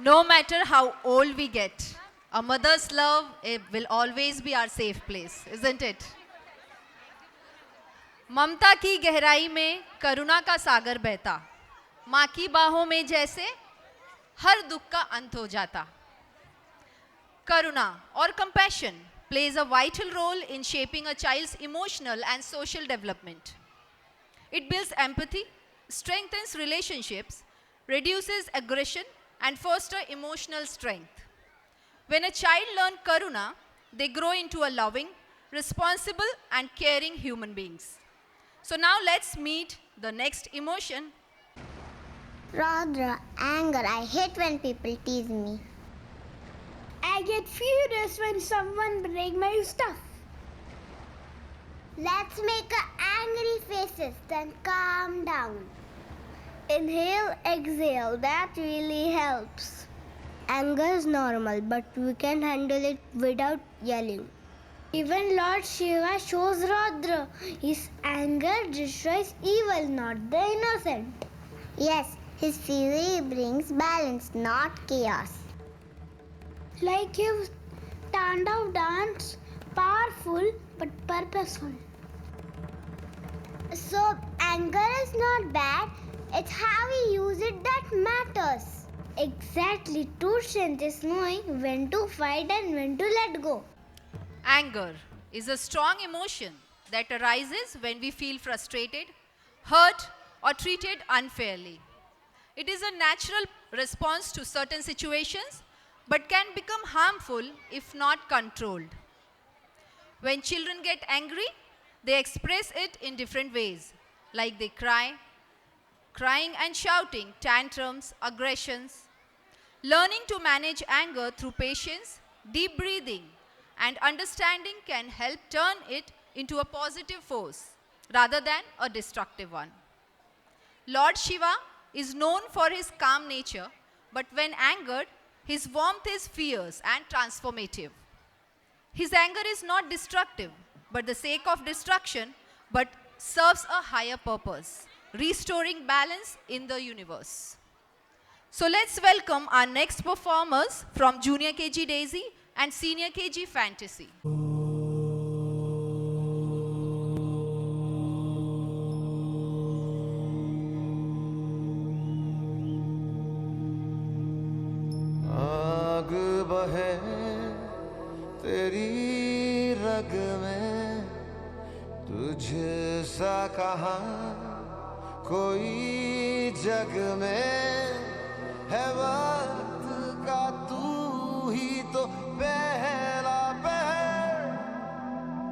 No matter how old we get, a mother's love will always be our safe place, isn't it? ममता की गहराई में करुणा का सागर बहता, माँ की बाहों में जैसे हर दुख का अंत हो जाता. Karuna or compassion plays a vital role in shaping a child's emotional and social development. It builds empathy, strengthens relationships, reduces aggression, and fosters emotional strength. When a child learns Karuna, they grow into a loving, responsible, and caring human beings. So now let's meet the next emotion. Radha, anger. I hate when people tease me. I get furious when someone breaks my stuff. Let's make angry faces, then calm down. Inhale, exhale, that really helps. Anger is normal, but we can handle it without yelling. Even Lord Shiva shows Rudra. His anger destroys evil, not the innocent. Yes, his fury brings balance, not chaos. Like his Tandav dance, powerful but purposeful. So, anger is not bad, it's how we use it that matters. Exactly, true strength is knowing when to fight and when to let go. Anger is a strong emotion that arises when we feel frustrated, hurt, or treated unfairly. It is a natural response to certain situations but can become harmful if not controlled. When children get angry, they express it in different ways, like they crying and shouting, tantrums, aggressions. Learning to manage anger through patience, deep breathing, and understanding can help turn it into a positive force rather than a destructive one. Lord Shiva is known for his calm nature, but when angered, his warmth is fierce and transformative. His anger is not destructive, but the sake of destruction, but serves a higher purpose, restoring balance in the universe. So let's welcome our next performers from Junior KG Daisy and Senior KG Fantasy. आग बहे तेरी रग में तुझसा कहाँ कोई जग में है वक्त का तू ही तो पहला पहर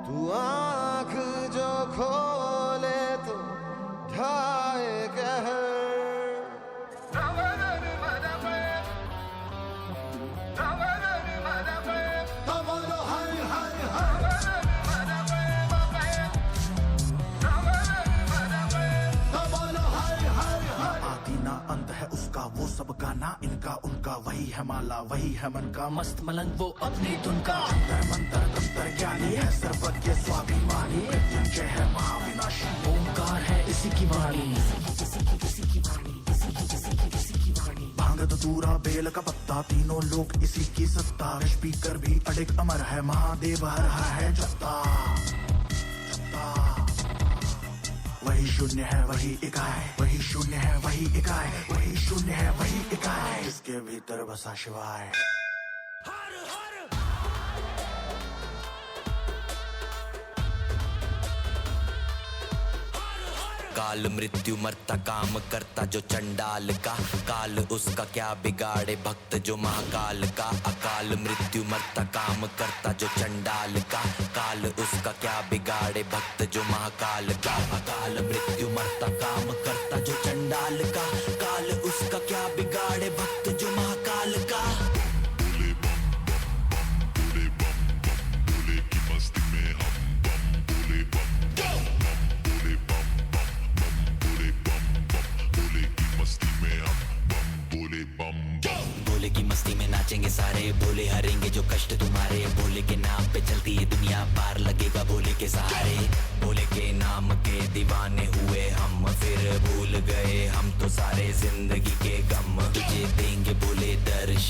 तू आँख जो खोले तो ढाए कहर वो सब गाना इनका उनका वही है माला वही है मन का मस्त मलंग वो अपनी धुन का अंतर मंतर तंत्र ज्ञानी है सर्वज्ञ स्वाभिमानी मृत्युंजय है महाविनाशी ओंकार है इसी की वाणी भांग धतूरा बेल का पत्ता तीनों लोग इसी की सत्ता स्पीकर भी अडिग अमर है महादेव हर हर है जत्ता वही शून्य है वही इकाई वही शून्य है वही इकाई वही शून्य है वही इकाई जिसके भीतर बसा शिवाय काल मृत्यु मरता काम करता जो चंडाल का काल उसका क्या बिगाड़े भक्त जो महाकाल का अकाल मृत्यु मरता काम करता जो चंडाल का काल उसका क्या बिगाड़े भक्त जो महाकाल का अकाल मृत्यु मरता काम करता जो चंडाल का काल उसका क्या बिगाड़े भक्त जो महाकाल का भोले की मस्ती में नाचेंगे सारे भोले हरेंगे जो कष्ट तुम्हारे भोले के नाम पे चलती है दुनिया पार लगेगा भोले के सहारे भोले के नाम के दीवाने हुए हम फिर भूल गए हम तो सारे जिंदगी के गम तुझे देंगे भोले दर्शन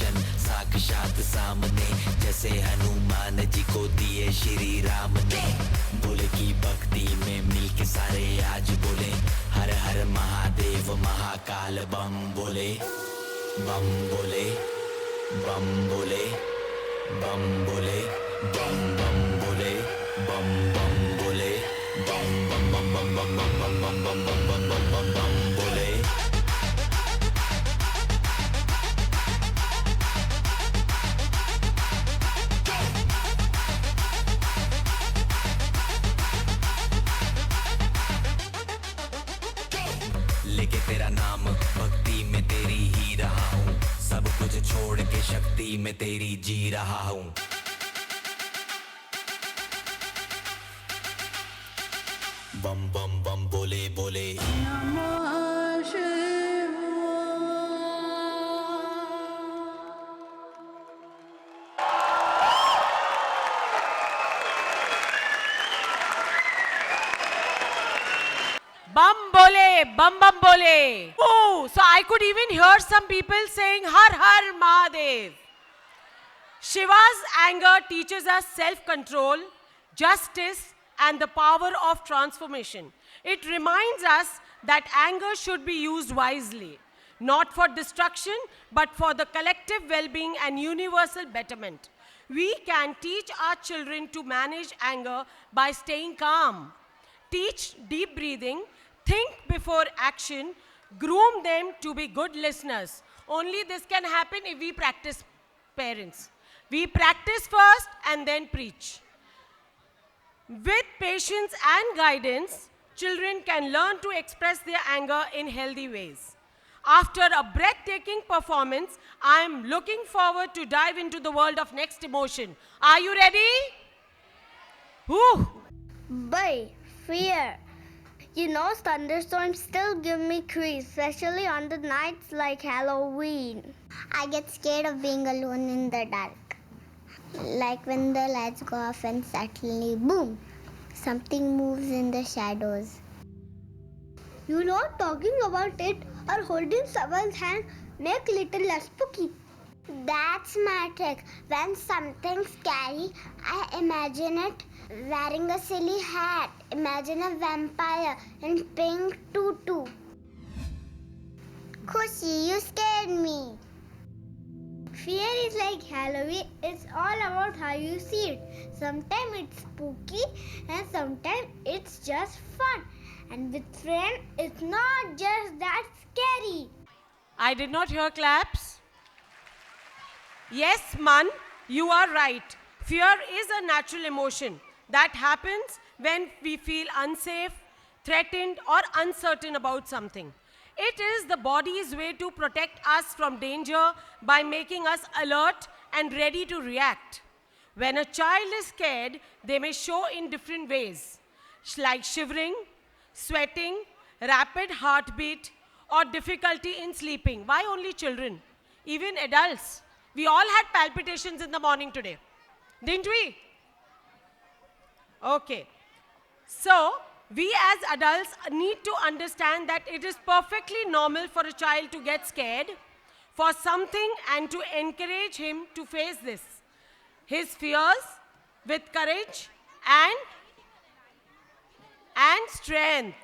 साक्षात सामने, जैसे हनुमान जी को दिए श्री राम ने। बोले की भक्ति में मिलके सारे आज बोले, हर हर महादेव महाकाल बम बोले, बम बोले, बम बोले, बम बोले, बम बम बोले, बम बम बोले, बम बम बम बम बम बम बम बम बम बम बम बम बम बोले। लेके तेरा नाम भक्ति में तेरी ही रहा हूँ, सब कुछ छोड़ के शक्ति में तेरी जी रहा हूँ। बम बम बम बोले बोले। Bum bole, bum bum bole. Oh, so I could even hear some people saying Har Har Mahadev. Shiva's anger teaches us self-control, justice, and the power of transformation. It reminds us that anger should be used wisely, not for destruction, but for the collective well-being and universal betterment. We can teach our children to manage anger by staying calm, teach deep breathing, think before action, groom them to be good listeners. Only this can happen if we practice, parents. We practice first and then preach. With patience and guidance, children can learn to express their anger in healthy ways. After a breathtaking performance, I am looking forward to dive into the world of next emotion. Are you ready? Whew. Boy, fear. You know, thunderstorms still give me creeps, especially on the nights like Halloween. I get scared of being alone in the dark. Like when the lights go off and suddenly, boom, something moves in the shadows. You know, talking about it or holding someone's hand make little less spooky. That's my trick. When something's scary, I imagine it wearing a silly hat. Imagine a vampire in pink tutu. Khushi, you scared me. Fear is like Halloween. It's all about how you see it. Sometimes it's spooky and sometimes it's just fun. And with friends, it's not just that scary. I did not hear claps. Yes, Man, you are right. Fear is a natural emotion that happens when we feel unsafe, threatened, or uncertain about something. It is the body's way to protect us from danger by making us alert and ready to react. When a child is scared, they may show in different ways, like shivering, sweating, rapid heartbeat, or difficulty in sleeping. Why only children? Even adults. We all had palpitations in the morning today, didn't we? Okay. So, we as adults need to understand that it is perfectly normal for a child to get scared for something and to encourage him to face his fears with courage and strength.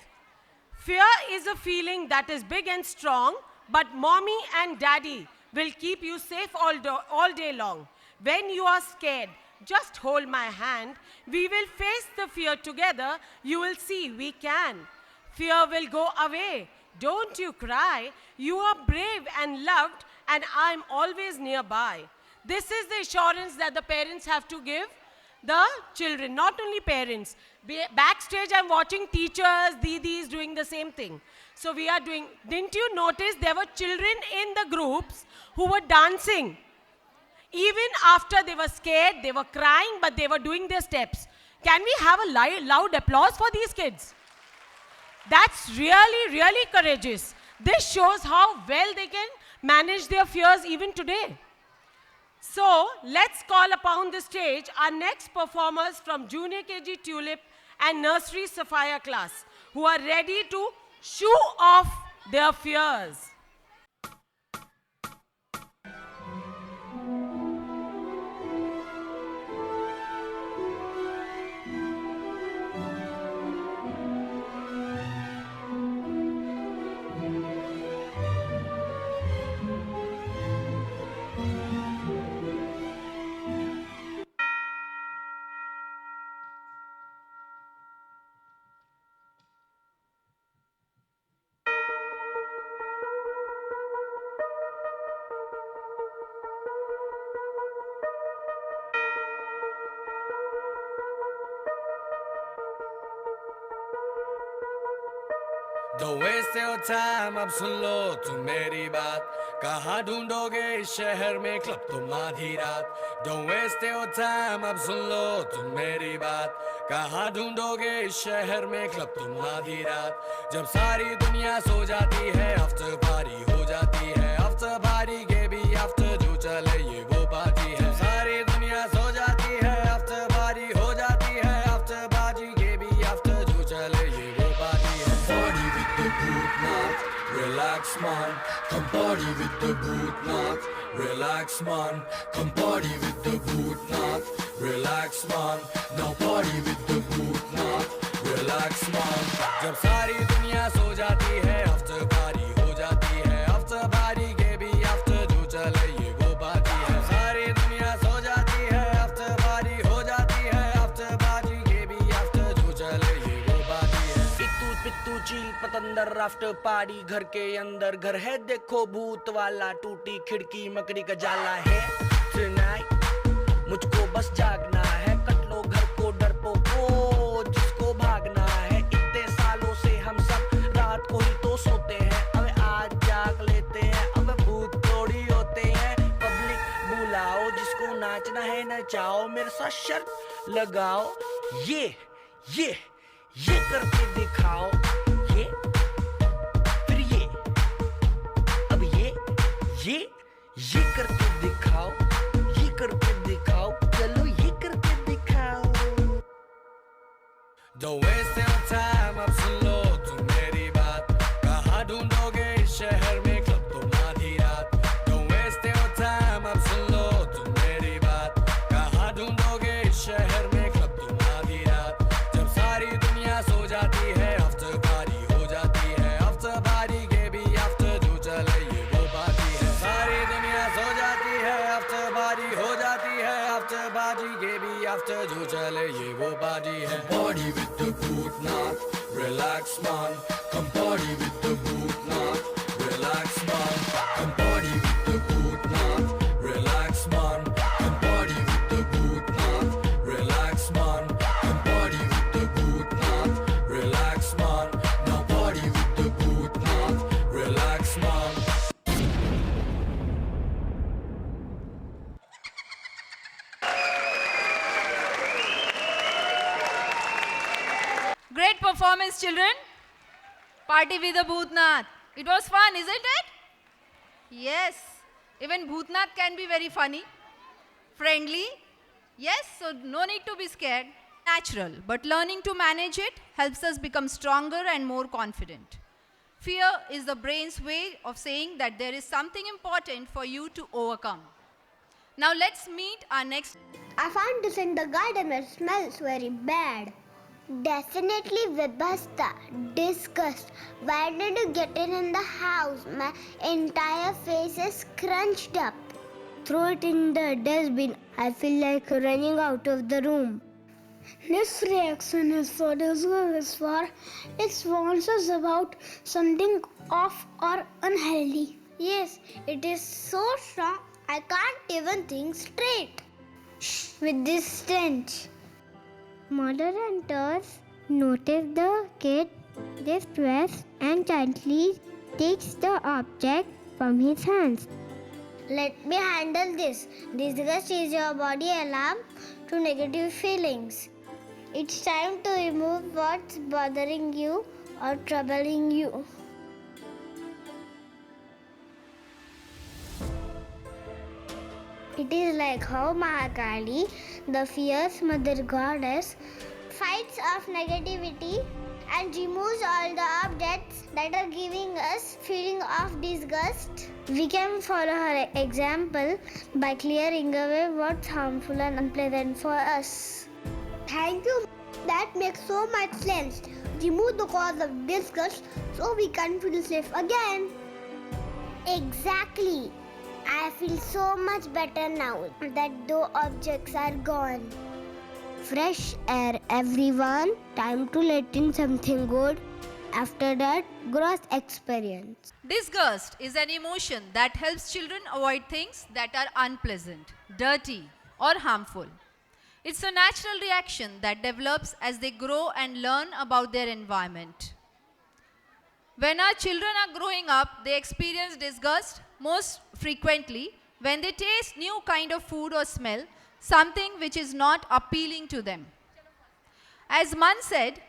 Fear is a feeling that is big and strong, but mommy and daddy will keep you safe all day long. When you are scared, just hold my hand. We will face the fear together. You will see we can. Fear will go away. Don't you cry. You are brave and loved, and I'm always nearby. This is the assurance that the parents have to give the children, not only parents. Backstage, I'm watching teachers, didis doing the same thing. So we are doing, didn't you notice there were children in the groups who were dancing? Even after they were scared, they were crying, but they were doing their steps. Can we have a loud applause for these kids? That's really, really courageous. This shows how well they can manage their fears even today. So, let's call upon the stage our next performers from Junior KG Tulip and Nursery Sapphire class, who are ready to shoo off their fears. Don't waste your time, अब सुन लो तुम मेरी बात. कहाँ ढूंढोगे इस शहर में club तुम आधी रात. Don't waste your time, अब सुन लो तुम मेरी बात. कहाँ ढूंढोगे इस शहर में क्लब तुम आधी रात. जब सारी दुनिया सो जाती है आफ्टर पार्टी हो जाती है. आफ्टर पार्टी के भी आफ्टर जो चले ये वो पार्टी है. सारी दुनिया सो जाती है आफ्टर पार्टी हो जाती है. आफ्टर पार्टी के भी आफ्टर जो चले ये वो पार्टी है. Party with the Bhutnath, relax man. Come party with the Bhutnath, relax man. Come party with the Bhutnath, relax man. Now party with the Bhutnath, relax man. जब सारी दुनिया सो जाती है आफ्टर पार्टी हो जाती है. आफ्टर पार्टी के भी आफ्टर जो चले ये वो पार्टी है. सारी दुनिया सो जाती है आफ्टर पार्टी हो जाती है. आफ्टर पार्टी के भी आफ्टर जो चले ये वो पार्टी है. पित्तू पित्तू चील पतंदर आफ्टर पार्टी घर के अंदर घर है. देखो भूत वाला टूटी खिड़की मकड़ी का जाला है. Tonight मुझको बस जागना है. कट लो घर को डरपोको जिसको भागना है. इतने सालों से हम सब रात को ही तो सोते हैं. अब आज जाग लेते हैं. अब भूत थोड़ी होते हैं. पब्लिक बुलाओ जिसको नाचना है नचाओ. मेरे साथ शर्त लगाओ. ये करके दिखाओ. ये फिर ये अब ये करके दिखाओ. ये करके दिखाओ. चलो ये करके दिखाओ. Don't waste your time, अब सुन लो तुम मेरी बात. कहाँ ढूंढोगे इस शहर में क्लब तुम आधी रात. Don't waste your time, अब सुन लो तुम मेरी बात. कहाँ ढूंढोगे इस शहर में क्लब तुम आधी रात. जब सारी दुनिया सो जाती है आफ्टर पार्टी हो जाती है. आफ्टर पार्टी के भी आफ्टर जो चले ये वो पार्टी है. सारी दुनिया सो जाती है आफ्टर पार्टी हो जाती है. आफ्टर पार्टी के भी आफ्टर जो चले ये वो पार्टी है. Party with the Bhutnath, relax man. Come party with the Bhutnath, relax man. Come party with the Bhutnath, relax man. Come party with the Bhutnath, relax man. Come party with the Bhutnath, relax man. Now party with the Bhutnath, relax man. Great performance, children. Party with the Bhutnath. It was fun, isn't it? Yes. Even Bhutnath can be very funny, friendly. Yes, so no need to be scared. Natural, but learning to manage it helps us become stronger and more confident. Fear is the brain's way of saying that there is something important for you to overcome. Now let's meet our next. I found this in the garden where it smells very bad. Definitely Vibhasta. Disgust. Why did you get it in the house? My entire face is crunched up. Throw it in the dustbin. I feel like running out of the room. This reaction is for disgust, for it warns us about something off or unhealthy. Yes, it is so strong I can't even think straight. Shh, with this stench. Mother enters, notice the kid, distressed and gently takes the object from his hands. Let me handle this. Disgust is your body alarm to negative feelings. It's time to remove what's bothering you or troubling you. It is like how Mahakali, the fierce mother goddess, fights off negativity and removes all the objects that are giving us feeling of disgust. We can follow her example by clearing away what's harmful and unpleasant for us. Thank you. That makes so much sense. Remove the cause of disgust so we can feel safe again. Exactly. I feel so much better now that those objects are gone. Fresh air, everyone. Time to let in something good. After that, gross experience. Disgust is an emotion that helps children avoid things that are unpleasant, dirty, or harmful. It's a natural reaction that develops as they grow and learn about their environment. When our children are growing up, they experience disgust most frequently when they taste new kind of food or smell, something which is not appealing to them. As Man said,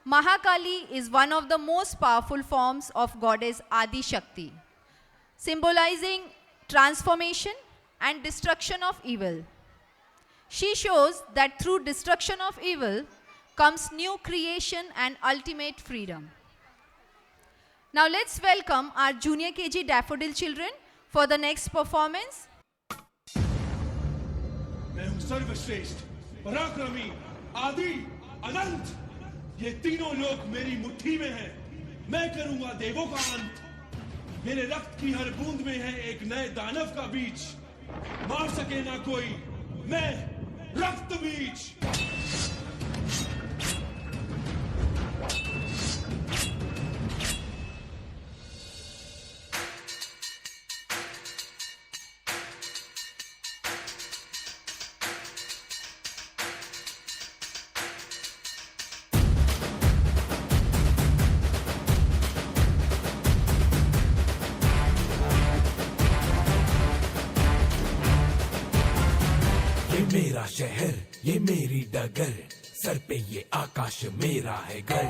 Mahakali is one of the most powerful forms of goddess Adi Shakti, symbolizing transformation and destruction of evil. She shows that through destruction of evil comes new creation and ultimate freedom. Now let's welcome our junior KG Daffodil children for the next performance. मैं हूँ सर्वश्रेष्ठ, पराक्रमी, आदि, अनंत। ये तीनों लोग मेरी मुट्ठी में हैं। मैं करूँगा देवों का अंत। मेरे रक्त की हर बूंद में है एक नए दानव का बीज। मार सके ना कोई, मैं रक्त बीज। मेरा शहर, ये मेरी डगर, सर पे ये आकाश मेरा है घर।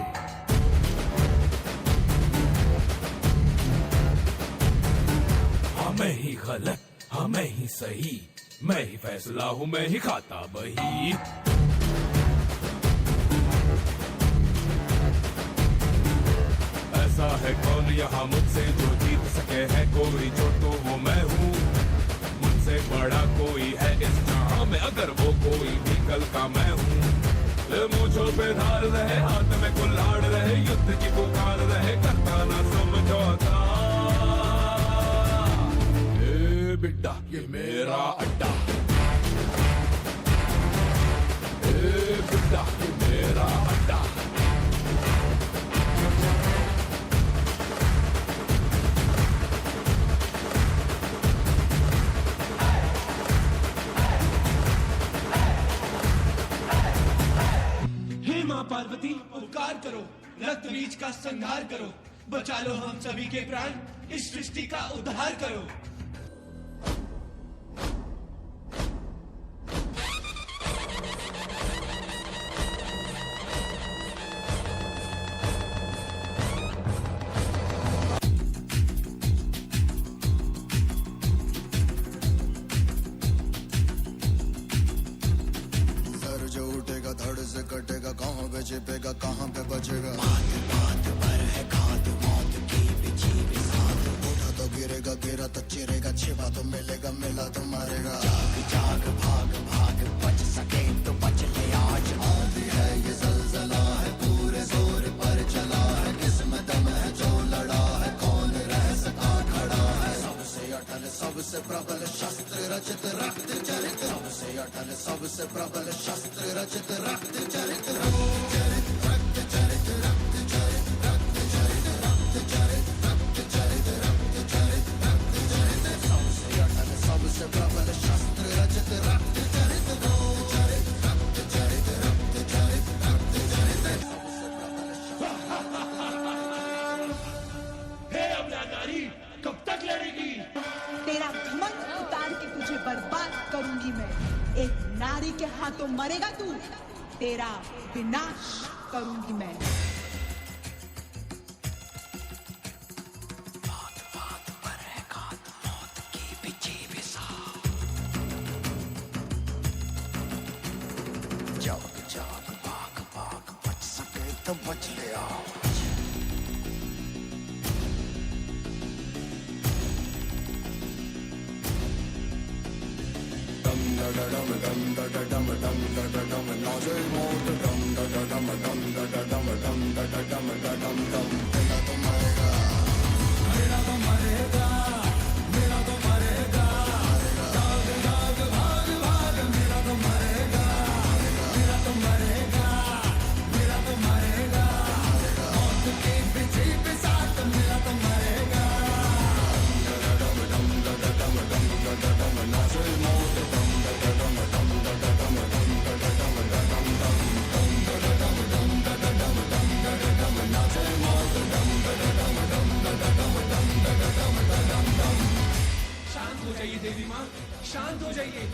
हाँ मैं ही गलत, हाँ मैं ही सही, मैं ही फैसला हूँ, मैं ही खाता बही। ऐसा है कौन यहाँ मुझसे जो जीत सके, है कोई जो तो वो मैं हूँ। मुझसे बड़ा कोई है इस जहां में, अगर वो कोई भी कल का मैं हूँ। मूंछों पे धार रहे, हाथ में कुल्हाड़ रहे, युद्ध की पुकार रहे, करता ना समझौता। ए बिड्डा ये मेरा अड्डा, ए बिड्डा ये मेरा अड्डा। पार्वती उपकार करो, रक्त बीज का संहार करो, बचा लो हम सभी के प्राण, इस सृष्टि का उद्धार करो। कटेगा कहाँ पे छिपेगा, कहाँ पे बचेगा। बात बात पर है खाद, मौत की बिछी भी साथ। उठा तो गिरेगा, गिरा तो चिरेगा, छिपा तो मिलेगा, मिला तो मारेगा। जाग जाग भाग भाग, बच सके तो बच ले आज। आंधी है ये जलजला है, पूरे जोर पर चला है। किस्मत दम है जो लड़ा है, कौन रह सका खड़ा है। सबसे अटल सबसे प्रबल शस्त्र रचित रक्त चरित, सबसे अटल सबसे प्रबल शस्त्र रचित रक्त चरित। रक्त चरित रक्त चरित रक्त चरित रक्त चरित रक्त चरित रक्त चरित रक्त चरित रक्त चरित। सबसे अटल सबसे प्रबल शस्त्र रचित रक्त चरित। रक्त चरित रक्त चरित रक्त चरित रक्त चरित। हे अबला नारी, कब तक लड़ेगी? तेरा घमंड उतार के तुझे बर्बाद करूंगी मैं। एक नारी के हाथों मरेगा तू, तेरा विनाश करूंगी मैं। बात बात पर है खाद, मौत की बिछी भी साथ। जाग जाग भाग भाग, बच सके तो बच ले आओ। dum dum da da dum dum da da dum naze mot dum da da dum dum da da dum dum da da dum da dum dum मेरा तो मरेगा, मेरा तो मरेगा, मेरा तो मरेगा। जाग जाग भाग भाग, मेरा तो मरेगा, मेरा तो मरेगा, मेरा तो मरेगा। मौत की बिछी भी साथ, मेरा तो मरेगा। dum da da dum dum da da dum naze mot dum da da dum dum da da dum dum da da dum da dum dum dum da da dum dum da da dum dum da da dum naze mot dum da da dum dum शांत हो जाइए।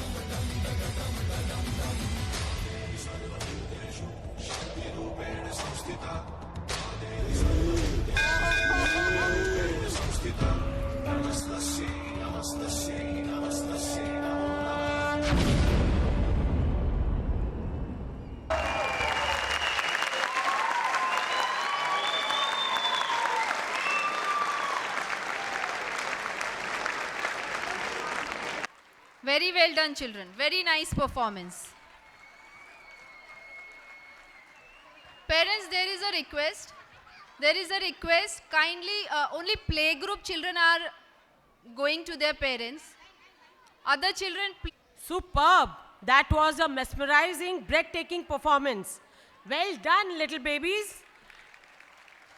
Very well done, children. Very nice performance. Parents, there is a request. There is a request. Kindly, only playgroup children are going to their parents. Other children, Superb. That was a mesmerizing, breathtaking performance. Well done, little babies.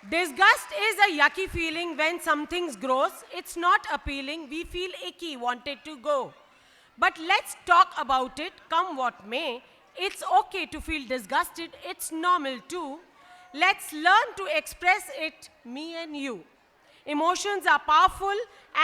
Disgust is a yucky feeling when something's gross. It's not appealing. We feel icky, wanted to go. But let's talk about it, come what may. It's okay to feel disgusted. It's normal too. Let's learn to express it, me and you. Emotions are powerful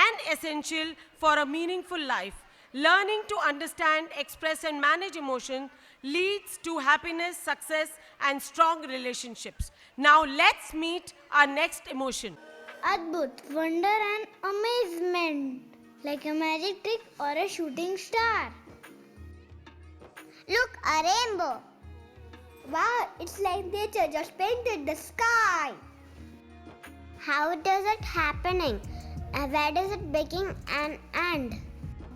and essential for a meaningful life. Learning to understand, express, and manage emotion leads to happiness, success, and strong relationships. Now let's meet our next emotion. Adbhut, wonder and amazement, like a magic trick or a shooting star. Look, a rainbow. Wow, it's like nature just painted the sky. How does it happening? And where does it begin and end?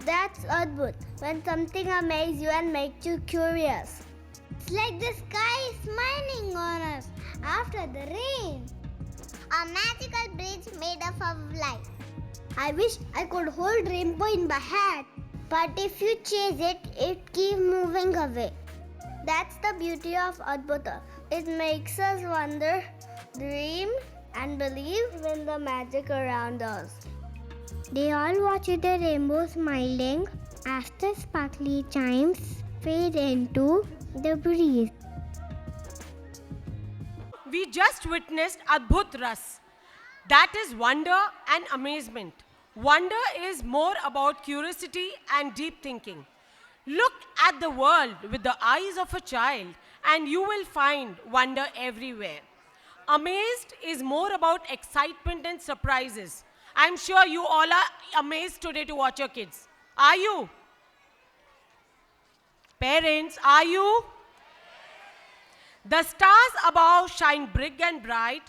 That's Adbhut, when something amazes you and makes you curious. It's like the sky is smiling on us after the rain. A magical bridge made up of light. I wish I could hold rainbow in my hand. But if you chase it, it keeps moving away. That's the beauty of Adbhuta. It makes us wonder, dream, and believe in the magic around us. They all watch the rainbow smiling as the sparkly chimes fade into the breeze. We just witnessed Adbhut Ras. That is wonder and amazement. Wonder is more about curiosity and deep thinking. Look at the world with the eyes of a child and you will find wonder everywhere. Amazed is more about excitement and surprises. I'm sure you all are amazed today to watch your kids. Are you? Parents, are you? The stars above shine big and bright,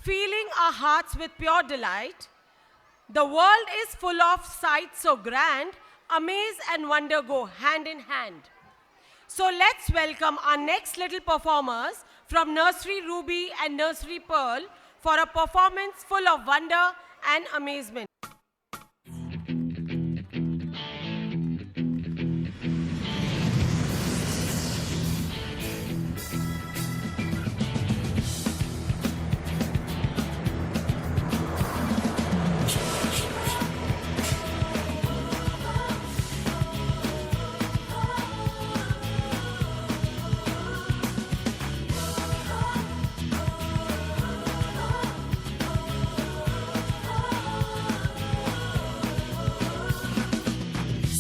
filling our hearts with pure delight. The world is full of sights so grand, amaze and wonder go hand in hand. So let's welcome our next little performers from Nursery Ruby and Nursery Pearl for a performance full of wonder and amazement.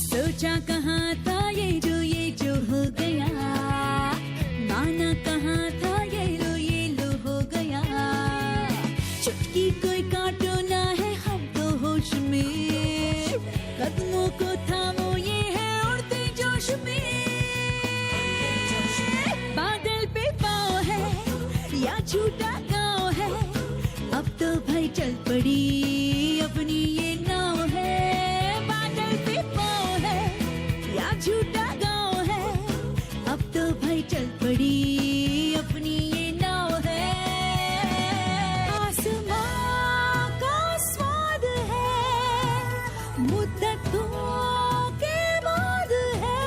सोचा कहाँ था ये जो हो गया, माना कहाँ था ये लो हो गया। चुटकी कोई काटो ना है हम तो होश में, कदमों को थामो ये है उड़ते जोश में। बादल पे पाँव है या झूठा गाँव है, अब तो भाई चल पड़ी अपनी ये नाव है। झूठा गाँव है, अब तो भाई चल पड़ी अपनी ये नाव है। आसमां का स्वाद है, मुद्दतों के बाद है।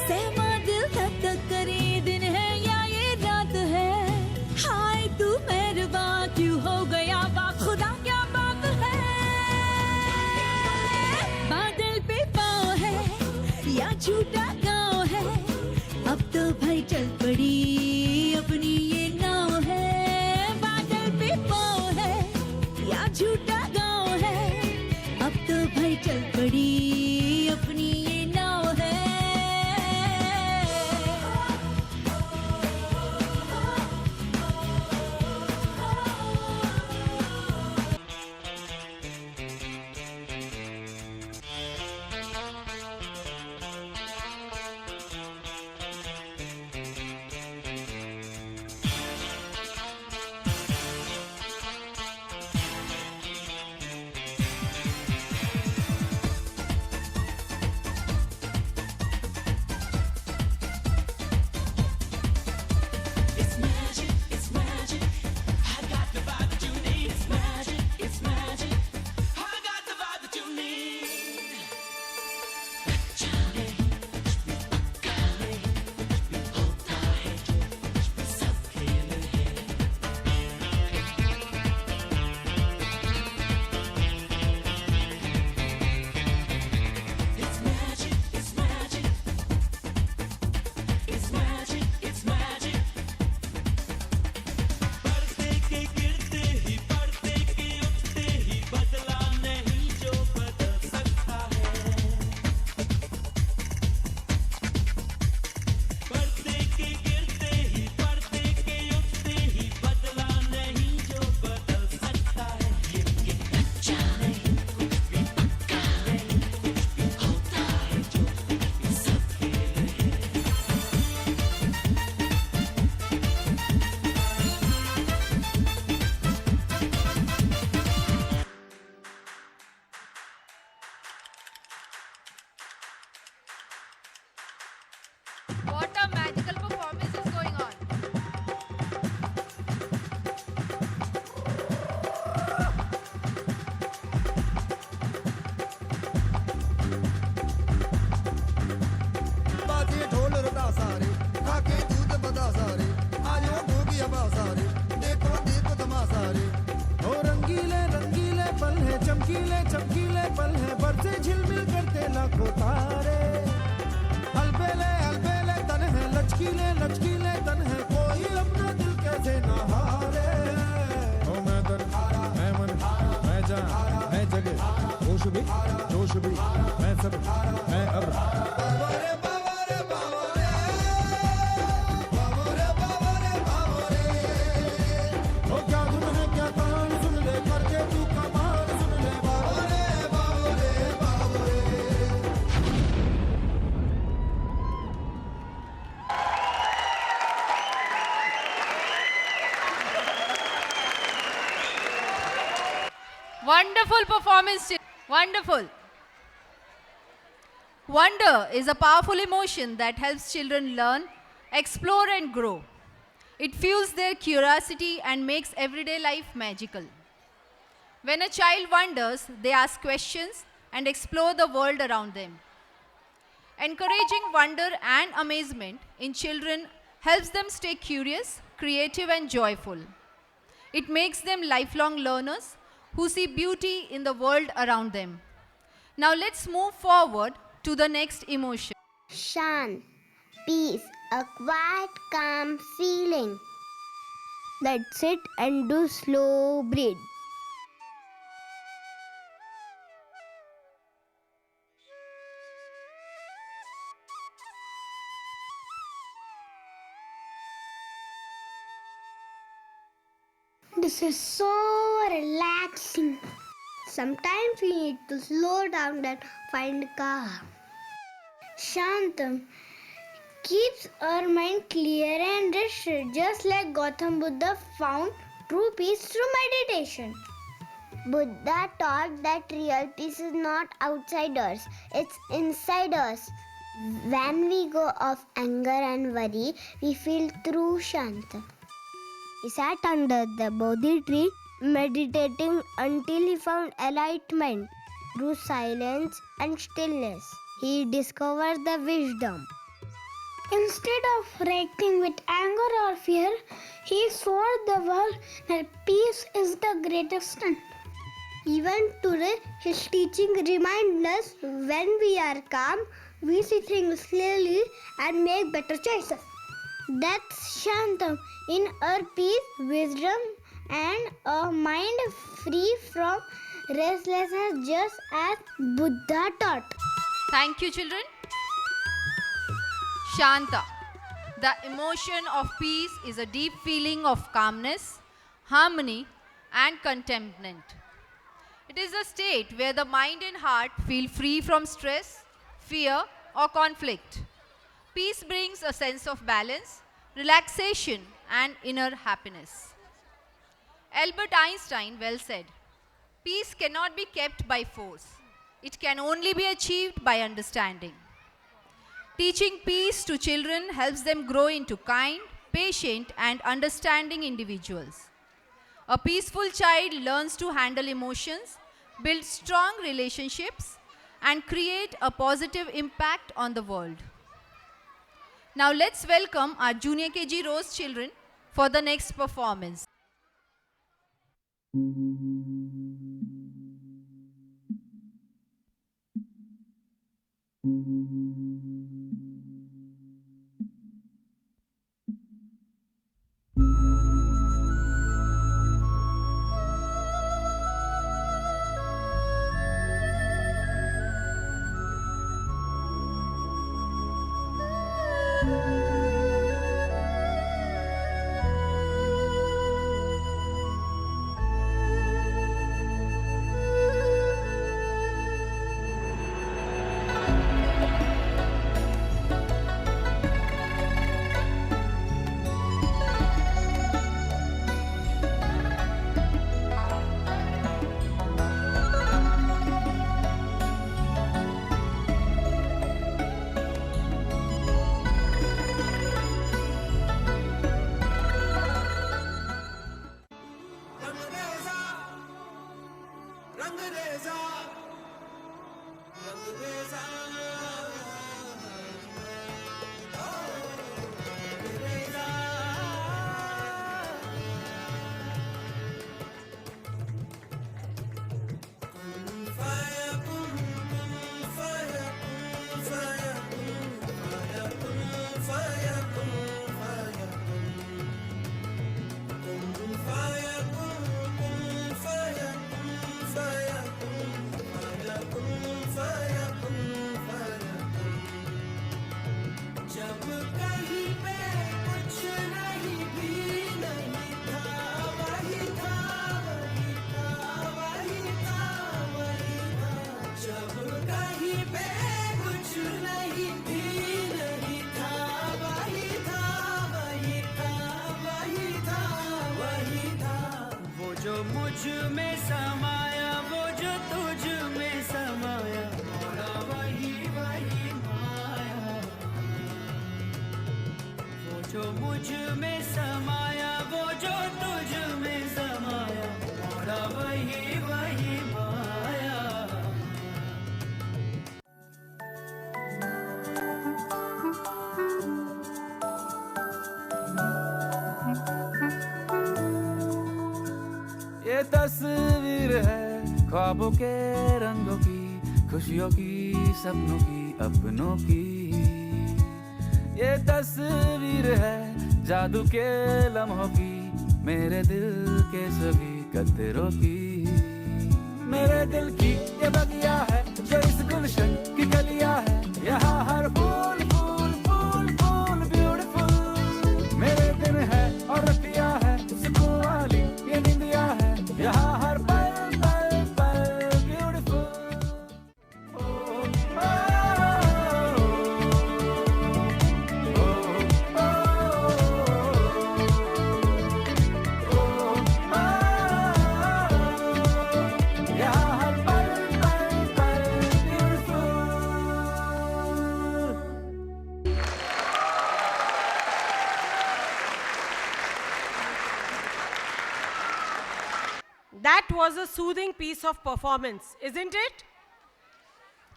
सहमा दिल तब तक करे दिन है या ये रात है। हाय तू मेहरबान क्यों हो गया बा खुदा क्या बात है। बादल पे पाँव है या झूठा गाँव है, अब तो भाई चल पड़ी अपनी ये नाव है। बादल पे पाँव है या झूठा गाँव है, अब तो भाई चल पड़ी अपनी What a magical performance is going on. बाजे ढोल रटा सारे खाके दूध बता सारे आयो गोगी अबा सारे देखो देखो तमाशा रे ओ रंगीले रंगीले पल है चमकीले चमकीले पल है बरसे झिलमिल करते लाखों तारे अलबेले अलबेले तन है लचकीले लचकीले तन है कोई अपना दिल कैसे न हारे ओ मैं तन मैं मन मैं जान मैं जगह होश भी जोश भी मैं सब मैं अब बाबरे बाबरे बाबरे बाबरे बाबरे बाबरे ओ क्या धुन है क्या तान सुन ले करके तू कमाल सुन ले बाबरे बाबरे बाबरे Wonderful performance. Wonderful. Wonder is a powerful emotion that helps children learn, explore, and grow. It fuels their curiosity and makes everyday life magical. When a child wonders, they ask questions and explore the world around them. Encouraging wonder and amazement in children helps them stay curious, creative, and joyful. It makes them lifelong learners who see beauty in the world around them. Now let's move forward to the next emotion. Shan, peace, a quiet, calm feeling. Let's sit and do slow breathe. This is so relaxing. Sometimes we need to slow down and find calm. Shantam keeps our mind clear and rested, just like Gautam Buddha found true peace through meditation. Buddha taught that real peace is not outside us, it's inside us. When we go off anger and worry, we feel true Shanta. He sat under the Bodhi tree, meditating until he found enlightenment. Through silence and stillness, he discovered the wisdom. Instead of reacting with anger or fear, he showed the world that peace is the greatest strength. Even today, his teaching reminds us when we are calm, we see things clearly and make better choices. That's Shantam, in our peace, wisdom, and a mind free from restlessness, just as Buddha taught. Thank you, children. Shanta. The emotion of peace is a deep feeling of calmness, harmony, and contentment. It is a state where the mind and heart feel free from stress, fear, or conflict. Peace brings a sense of balance, relaxation, and inner happiness. Albert Einstein well said, "Peace cannot be kept by force. It can only be achieved by understanding." Teaching peace to children helps them grow into kind, patient, and understanding individuals. A peaceful child learns to handle emotions, build strong relationships, and create a positive impact on the world. Now let's welcome our Junior KG Rose children for the next performance. मुझ में समाया वो जो तुझ में समाया मोरा वही वही माया वो जो मुझ में समाया वो जो तुझ में समाया मोरा वही वही माया ये तस्वीर है ख्वाबों के रंगों की खुशियों की सपनों की अपनों की ये तस्वीर है जादू के लम्हों की मेरे दिल के सभी कतरों की मेरे दिल की ये बगिया है जो इस गुलशन की कलिया है यहाँ हर फूल फूल फूल फूल ब्यूटीफुल मेरे दिन है और रतिया है सुकून वाली ये निंदिया है यहाँ हर पल पल पल ब्यूटीफुल यहाँ हर पल पल पल beautiful That was a soothing piece of performance, isn't it?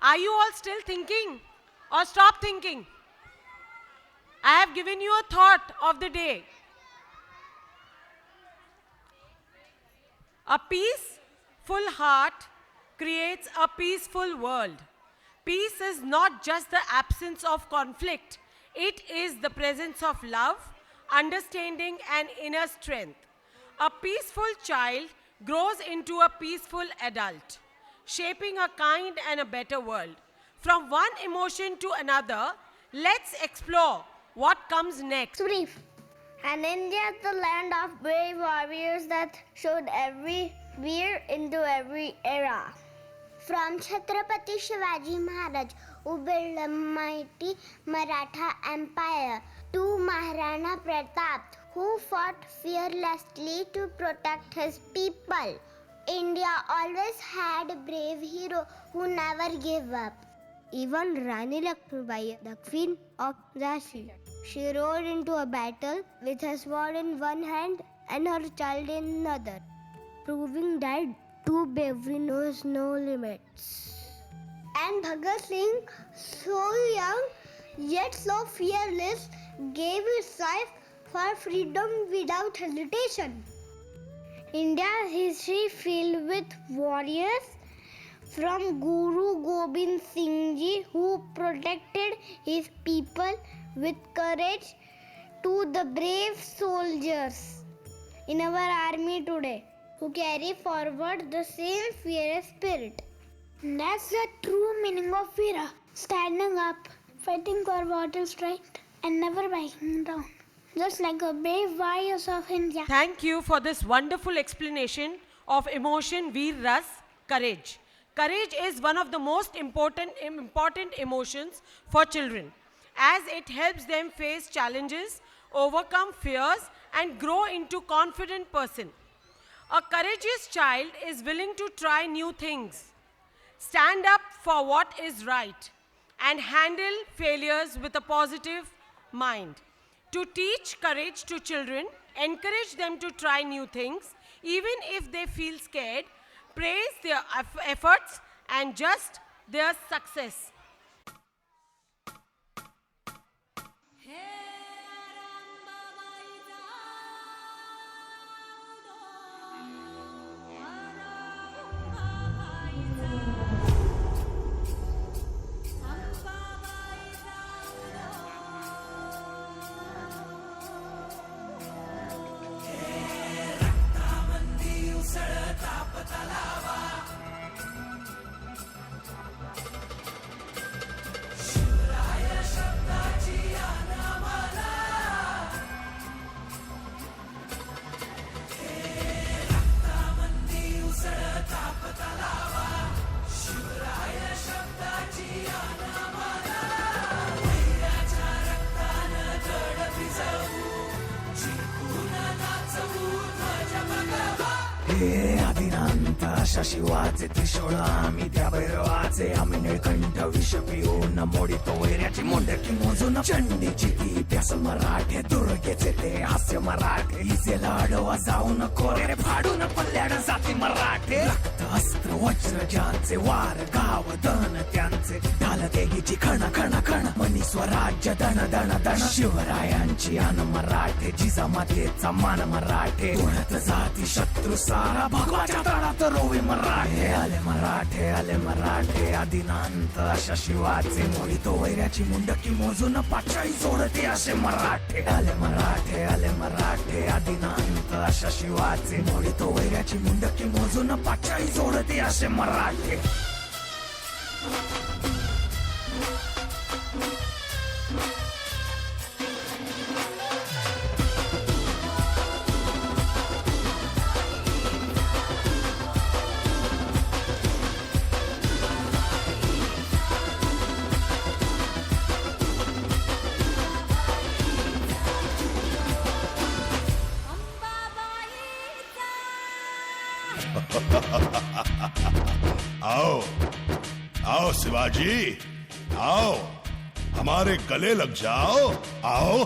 Are you all still thinking or stop thinking? I have given you a thought of the day. A peaceful heart creates a peaceful world. Peace is not just the absence of conflict, it is the presence of love, understanding, and inner strength. A peaceful child grows into a peaceful adult, shaping a kind and a better world. From one emotion to another, let's explore what comes next. Brief. And India is the land of brave warriors that showed every wear into every era. From Chhatrapati Shivaji Maharaj, who built a mighty Maratha empire, to Maharana Pratap, who fought fearlessly to protect his people. India always had a brave hero who never gave up. Even Rani Lakshmibai, the queen of Jhansi, she rode into a battle with her sword in one hand and her child in another, proving that true bravery knows no limits. And Bhagat Singh, so young yet so fearless, gave his life for freedom without hesitation. India's history filled with warriors, from Guru Gobind Singh Ji, who protected his people with courage, to the brave soldiers in our army today, who carry forward the same fearless spirit. That's the true meaning of Veera, standing up, fighting for what is right, and never backing down. Just like a brave warriors of India. Thank you for this wonderful explanation of emotion Veer Ras, courage. Courage is one of the most important emotions for children, as it helps them face challenges, overcome fears, and grow into confident person. A courageous child is willing to try new things, stand up for what is right, and handle failures with a positive mind. To teach courage to children, encourage them to try new things, even if they feel scared, praise their efforts and just their success. हे आदिनांत अशा शिवाचे त्रिशूळ आम्ही त्या भैरवाचे आम्ही निळकंठ विष पिऊन मोडितो वैऱ्याची मोंडकी मोजून चंडीची ती प्यासल मराठे दुर्गेचे ते हास्य मराठे इजेला अडवा जाऊन कोरे फाडून पल्ल्याड जाती मराठे रक्त अस्त्र वज्र ज्यांचे वार गाव दन त्यांचे ढाल तेगीची खण खण खण मनी स्वराज्य दण दण दण शिवरायांची आन मराठे जिजामातेचा मान मराठे उडत जाती शत्रू सारा भगवाच्या तळात रोवे मराठे आले मराठे आदिनांत अशा शिवाचे मोडितो वैऱ्याची मुंडकी मोजून पाचाई सोडते असे मराठे आले मराठे आदिनांत अशा शिवाचे मोडितो वैऱ्याची मुंडकी मोजून पाचाई सोडते असे मराठे आओ आओ शिवाजी आओ हमारे गले लग जाओ आओ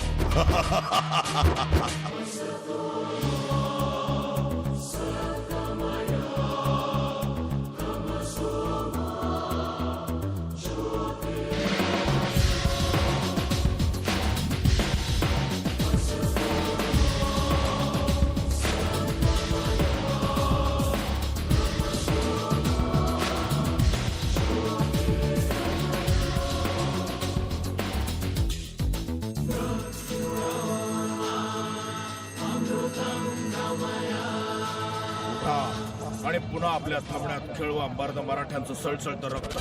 आणि पुन्हा आपल्या थांबण्यात खेळवा मर्द मराठ्यांचं सळसळतं रक्त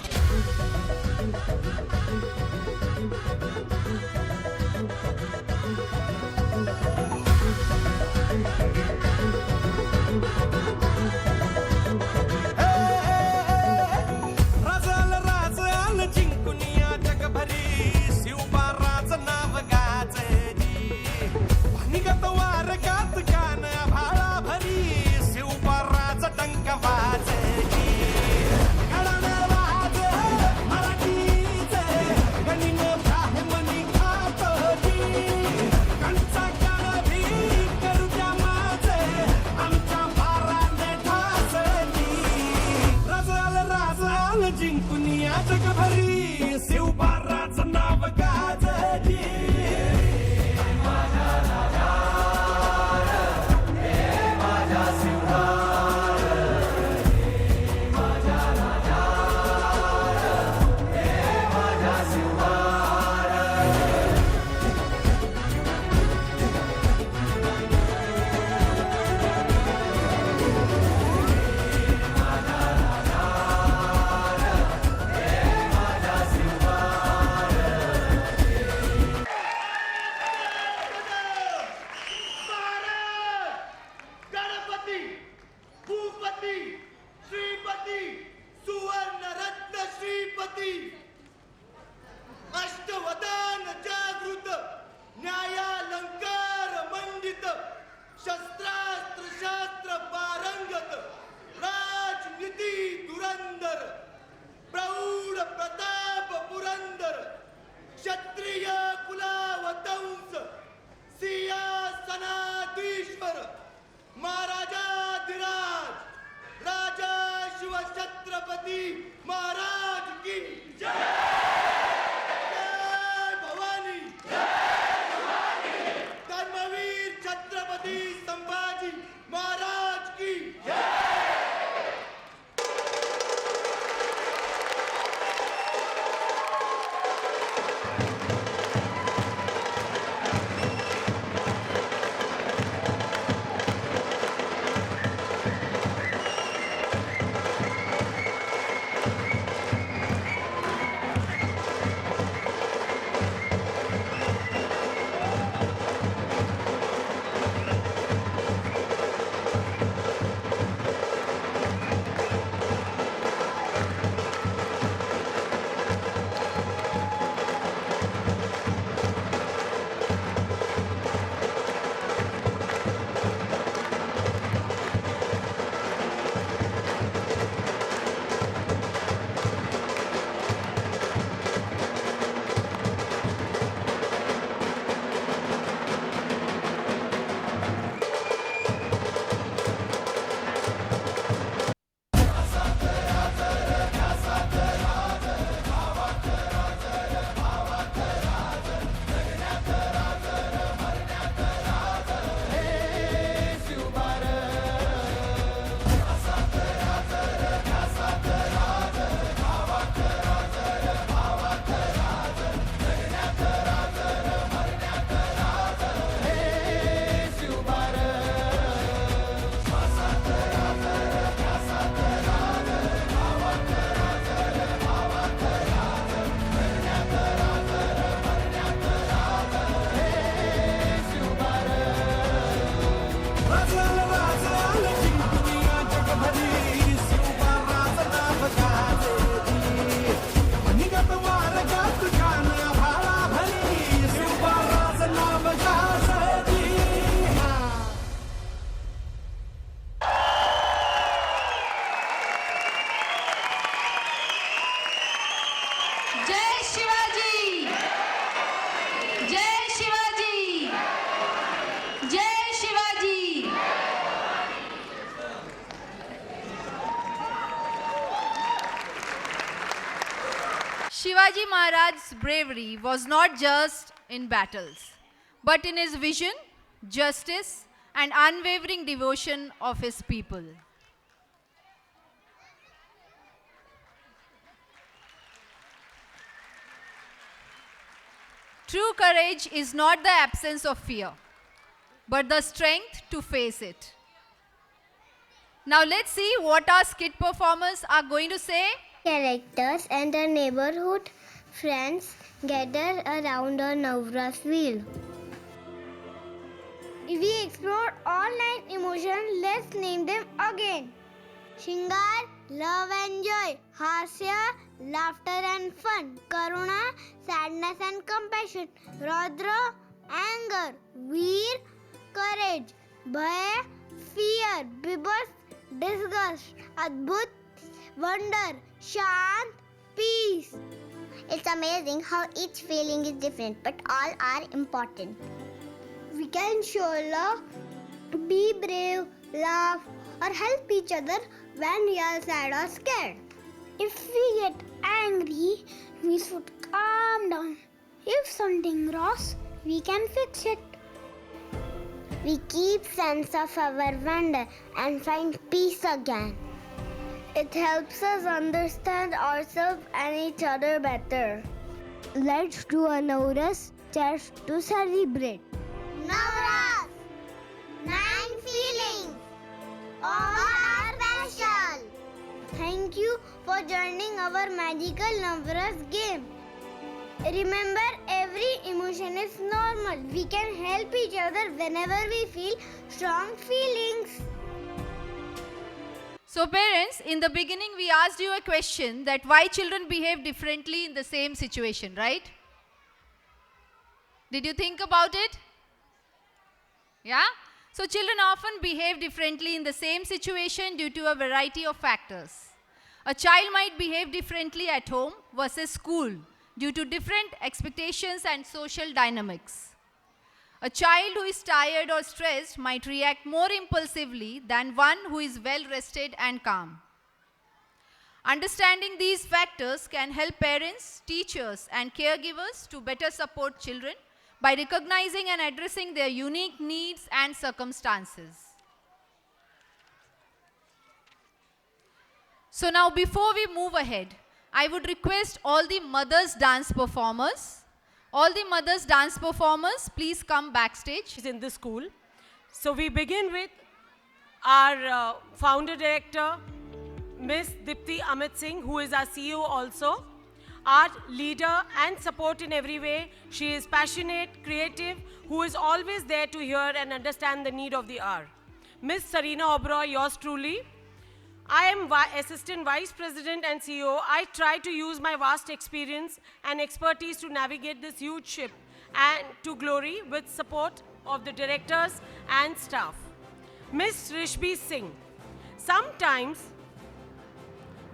Shivaji Maharaj's bravery was not just in battles, but in his vision, justice, and unwavering devotion of his people. True courage is not the absence of fear, but the strength to face it. Now let's see what our skit performers are going to say. Characters and the neighborhood friends gather around a Navras wheel. We explored all 9 emotions. Let's name them again. Shingar, love and joy. Harsya, laughter and fun. Karuna, sadness and compassion. Raudra, anger. Veer, courage. Bhaya, fear. Bibas, disgust. Adbhut, wonder. Shant, peace. It's amazing how each feeling is different, but all are important. We can show love, be brave, laugh, or help each other when we are sad or scared. If we get angry, we should calm down. If something wrong, we can fix it. We keep sense of our wonder and find peace again. It helps us understand ourselves and each other better. Let's do a Navras just to celebrate. Navras! 9 feelings! All are special! Thank you for joining our magical Navras game. Remember, every emotion is normal. We can help each other whenever we feel strong feelings. So parents, in the beginning we asked you a question that why children behave differently in the same situation, right? Did you think about it? Yeah? So children often behave differently in the same situation due to a variety of factors. A child might behave differently at home versus school due to different expectations and social dynamics. A child who is tired or stressed might react more impulsively than one who is well rested and calm. Understanding these factors can help parents, teachers, and caregivers to better support children by recognizing and addressing their unique needs and circumstances. So now before we move ahead, I would request all the mothers dance performers, please come backstage. In the school. So we begin with our founder director, Miss Dipti Amit Singh, who is our CEO also. Our leader and support in every way. She is passionate, creative, who is always there to hear and understand the need of the hour. Miss Sarina Oberoi, yours truly. I am Assistant Vice President and CEO. I try to use my vast experience and expertise to navigate this huge ship and to glory with support of the directors and staff. Miss Rishbi Singh. Sometimes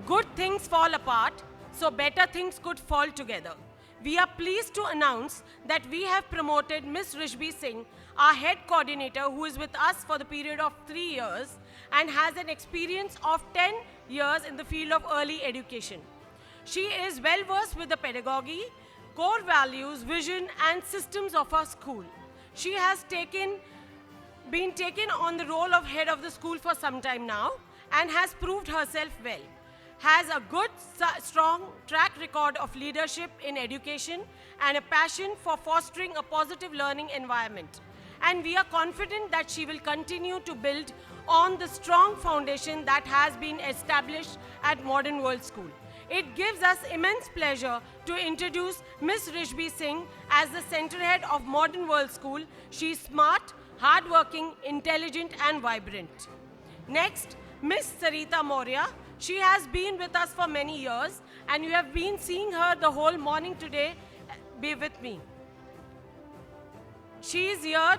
good things fall apart, so better things could fall together. We are pleased to announce that we have promoted Miss Rishbi Singh, our head coordinator, who is with us for the period of 3 years and has an experience of 10 years in the field of early education. She is well versed with the pedagogy, core values, vision, and systems of our school. She has been taken on the role of head of the school for some time now and has proved herself well. Has a good, strong track record of leadership in education and a passion for fostering a positive learning environment. And we are confident that she will continue to build on the strong foundation that has been established at Modern World School. It gives us immense pleasure to introduce Miss Rishbi Singh as the center head of Modern World School. She is smart, hardworking, intelligent, and vibrant. Next, Miss Sarita Maurya. She has been with us for many years, and you have been seeing her the whole morning today. Be with me. She is here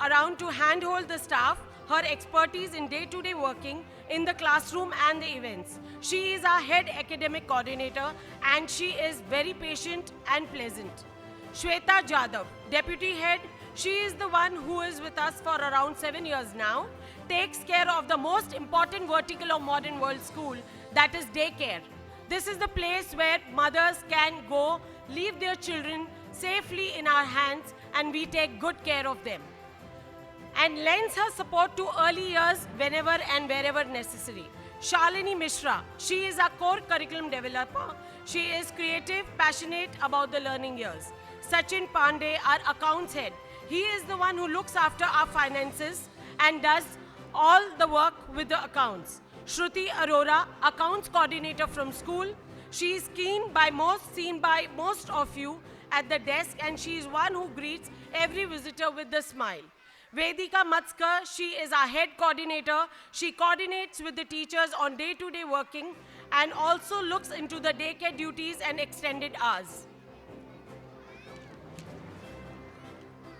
around to handhold the staff, her expertise in day-to-day working in the classroom and the events. She is our head academic coordinator, and she is very patient and pleasant. Shweta Jadhav, deputy head. She is the one who is with us for around 7 years now, takes care of the most important vertical of Modern World School, that is daycare. This is the place where mothers can go, leave their children safely in our hands, and we take good care of them. And lends her support to early years whenever and wherever necessary. Shalini Mishra, she is our core curriculum developer. She is creative, passionate about the learning years. Sachin Pandey, our accounts head. He is the one who looks after our finances and does all the work with the accounts. Shruti Arora, accounts coordinator from school. She is seen by most of you at the desk, and she is one who greets every visitor with a smile. Vedika Matskar, she is our head coordinator. She coordinates with the teachers on day-to-day working and also looks into the daycare duties and extended hours.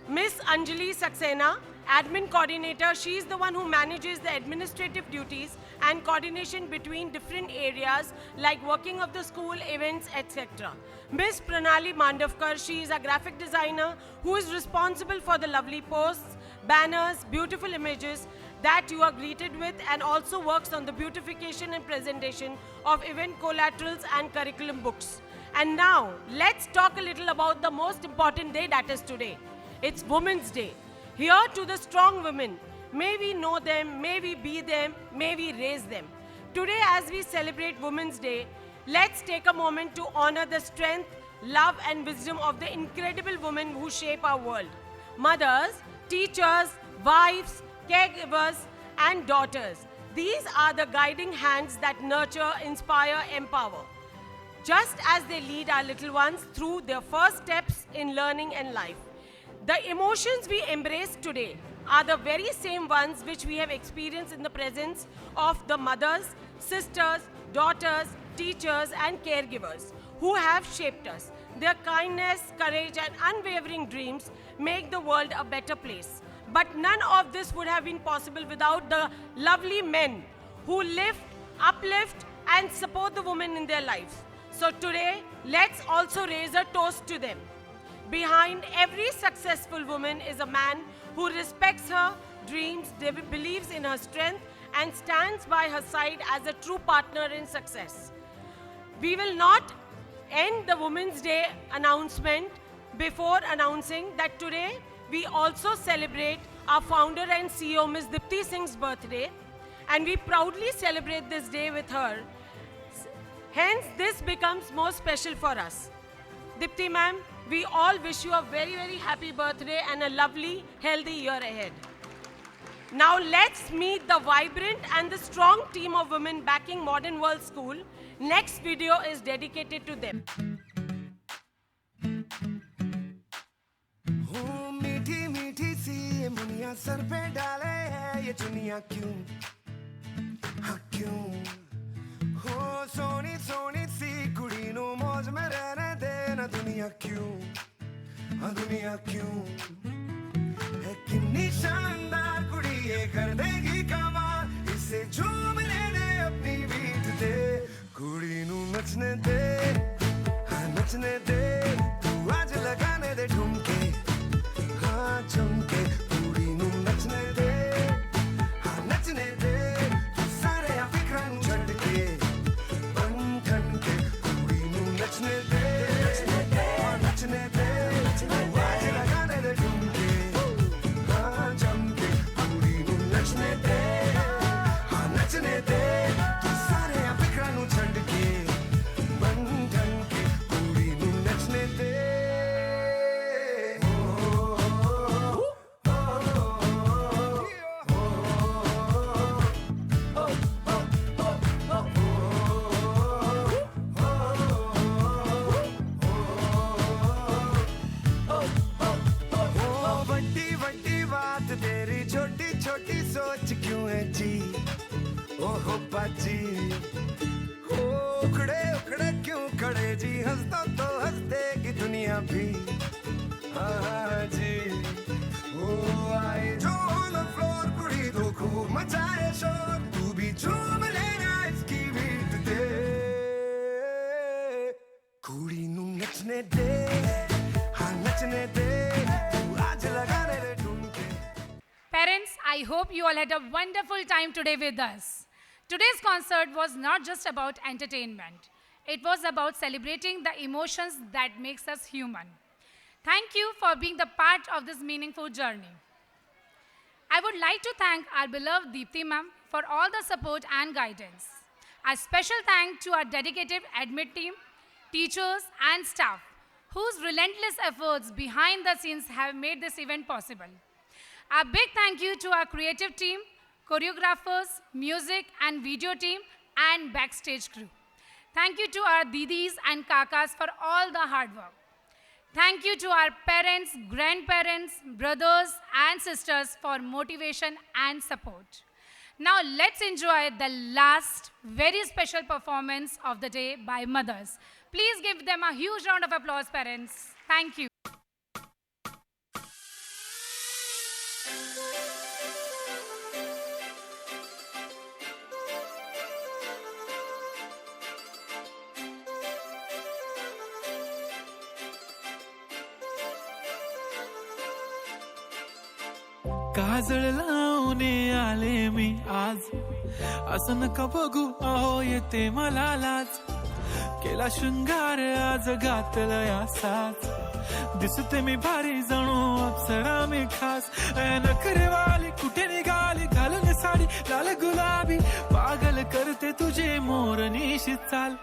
Miss Anjali Saxena, admin coordinator, she is the one who manages the administrative duties and coordination between different areas like working of the school, events, etc. Miss Pranali Mandavkar, she is a graphic designer who is responsible for the lovely posts, banners, beautiful images that you are greeted with, and also works on the beautification and presentation of event collaterals and curriculum books. And now, let's talk a little about the most important day, that is today. It's Women's Day. Here to the strong women. May we know them, may we be them, may we raise them. Today, as we celebrate Women's Day, let's take a moment to honor the strength, love, and wisdom of the incredible women who shape our world. Mothers, teachers, wives, caregivers, and daughters. These are the guiding hands that nurture, inspire, empower. Just as they lead our little ones through their first steps in learning and life. The emotions we embrace today are the very same ones which we have experienced in the presence of the mothers, sisters, daughters, teachers, and caregivers who have shaped us. Their kindness, courage, and unwavering dreams make the world a better place. But none of this would have been possible without the lovely men who lift, uplift, and support the women in their lives. So today, let's also raise a toast to them. Behind every successful woman is a man who respects her dreams, believes in her strength, and stands by her side as a true partner in success. We will not end the Women's Day announcement before announcing that today we also celebrate our founder and CEO, Ms. Dipti Singh's birthday, and we proudly celebrate this day with her. Hence, this becomes more special for us. Dipti ma'am, we all wish you a very, very happy birthday and a lovely, healthy year ahead. Now let's meet the vibrant and the strong team of women backing Modern World School. Next video is dedicated to them. मीठी मीठी सी ये Muniya sir पे डाले है ये चुनिया क्यों हाँ क्यों हो सोनी सोनी सी कुड़ी नु मौज में रहने देना दुनिया क्यों हाँ दुनिया क्यों है कितनी शानदार कुड़ी ये कर देगी कमाल इसे झूम लेने अपनी बीट दे कुड़ी नु नचने दे हाँ नचने दे तू आज लगाने दे ठुमके हाँ चमके कुड़ी नु नचने दे हाँ नचने दे तू सारे अफिक्रा नु झटके बन ठन के कुड़ी नु नचने दे हाँ नचने दे तू आज लगाने दे ठुमके हाँ चमके कुड़ी नु नचने दे हाँ नचने दे तू सारे अफिक्रा नु झटके बन ठन के कुड़ी नु नचने दे वड्डी वड्डी बात तेरी छोटी छोटी सोच क्यों है जी ओहो बाजी हो उखड़े उखड़े क्यों खड़े जी हंस तो हंस देगी दुनिया भी हाँ जी ओ आए जो ऑन द फ्लोर कुड़ी तो खूब मचाए शोर तू भी झूम लेना इसकी बीट दे कुड़ी नु नचने दे हाँ नचने दे तू आज लगाने दे ढूंढके Parents, I hope you all had a wonderful time today with us. Today's concert was not just about entertainment. It was about celebrating the emotions that makes us human. Thank you for being the part of this meaningful journey. I would like to thank our beloved Deepthi ma'am for all the support and guidance. A special thanks to our dedicated admit team, teachers and staff whose relentless efforts behind the scenes have made this event possible. A big thank you to our creative team, choreographers, music and video team and backstage crew. Thank you to our didis and kakas for all the hard work. Thank you to our parents, grandparents, brothers and sisters for motivation and support. Now let's enjoy the last very special performance of the day by mothers. Please give them a huge round of applause, parents. Thank you. काजळ लावणे आले मी आज असं नका बघू अहो येते मला लाज केला शृंगार आज घातला असाच दिसते मी भारी जणू अप्सरा मी खास नखरेवाली कुठे निघाली घालून साडी लाल गुलाबी पागल करते तुझे मोरनीशी चाल